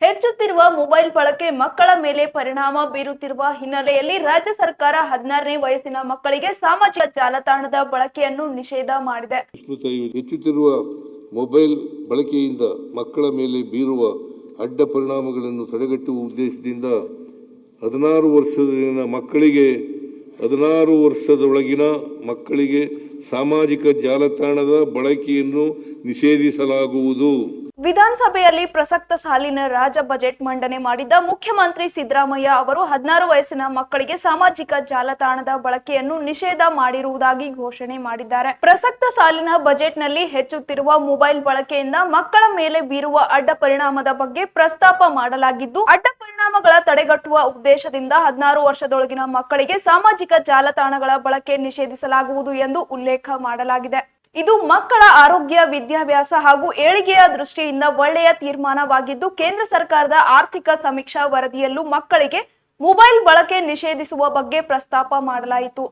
ಹೆಚ್ಚುತ್ತಿರುವ ಮೊಬೈಲ್ ಬಳಕೆ ಮಕ್ಕಳ ಮೇಲೆ ಪರಿಣಾಮ ಬೀರುತ್ತಿರುವ ಹಿನ್ನೆಲೆಯಲ್ಲಿ ರಾಜ್ಯ ಸರ್ಕಾರ 16ನೇ ವಯಸ್ಸಿನ ಮಕ್ಕಳಿಗೆ ಸಾಮಾಜಿಕ ಜಾಲತಾಣದ ಬಳಕೆಯನ್ನು ನಿಷೇಧ ಮಾಡಿದೆ. ಹೆಚ್ಚುತ್ತಿರುವ ಮೊಬೈಲ್ ಬಳಕೆಯಿಂದ ಮಕ್ಕಳ ಮೇಲೆ ಬೀರುವ ಅಡ್ಡ ಪರಿಣಾಮಗಳನ್ನು ತಡೆಗಟ್ಟುವ ಉದ್ದೇಶದಿಂದ 16 ವರ್ಷದೊಳಗಿನ ಮಕ್ಕಳಿಗೆ ಸಾಮಾಜಿಕ ಜಾಲತಾಣದ ಬಳಕೆಯನ್ನು ನಿಷೇಧಿಸಲಾಗುವುದು. ವಿಧಾನಸಭೆಯಲ್ಲಿ ಪ್ರಸಕ್ತ ಸಾಲಿನ ರಾಜ್ಯ ಬಜೆಟ್ ಮಂಡನೆ ಮಾಡಿದ್ದ ಮುಖ್ಯಮಂತ್ರಿ ಸಿದ್ದರಾಮಯ್ಯ ಅವರು 16 ವಯಸ್ಸಿನ ಮಕ್ಕಳಿಗೆ ಸಾಮಾಜಿಕ ಜಾಲತಾಣದ ಬಳಕೆಯನ್ನು ನಿಷೇಧ ಮಾಡಿರುವುದಾಗಿ ಘೋಷಣೆ ಮಾಡಿದ್ದಾರೆ. ಪ್ರಸಕ್ತ ಸಾಲಿನ ಬಜೆಟ್ನಲ್ಲಿ ಹೆಚ್ಚುತ್ತಿರುವ ಮೊಬೈಲ್ ಬಳಕೆಯಿಂದ ಮಕ್ಕಳ ಮೇಲೆ ಬೀರುವ ಅಡ್ಡ ಪರಿಣಾಮದ ಬಗ್ಗೆ ಪ್ರಸ್ತಾಪ ಮಾಡಲಾಗಿದ್ದು, ಅಡ್ಡ ಪರಿಣಾಮಗಳ ತಡೆಗಟ್ಟುವ ಉದ್ದೇಶದಿಂದ 16 ವರ್ಷದೊಳಗಿನ ಮಕ್ಕಳಿಗೆ ಸಾಮಾಜಿಕ ಜಾಲತಾಣಗಳ ಬಳಕೆ ನಿಷೇಧಿಸಲಾಗುವುದು ಎಂದು ಉಲ್ಲೇಖ ಮಾಡಲಾಗಿದೆ. ಇದು ಮಕ್ಕಳ ಆರೋಗ್ಯ, ವಿದ್ಯಾಭ್ಯಾಸ ಹಾಗೂ ಏಳಿಗೆಯ ದೃಷ್ಟಿಯಿಂದ ಒಳ್ಳೆಯ ತೀರ್ಮಾನವಾಗಿದ್ದು, ಕೇಂದ್ರ ಸರ್ಕಾರದ ಆರ್ಥಿಕ ಸಮೀಕ್ಷಾ ವರದಿಯಲ್ಲೂ ಮಕ್ಕಳಿಗೆ ಮೊಬೈಲ್ ಬಳಕೆ ನಿಷೇಧಿಸುವ ಬಗ್ಗೆ ಪ್ರಸ್ತಾಪ ಮಾಡಲಾಯಿತು.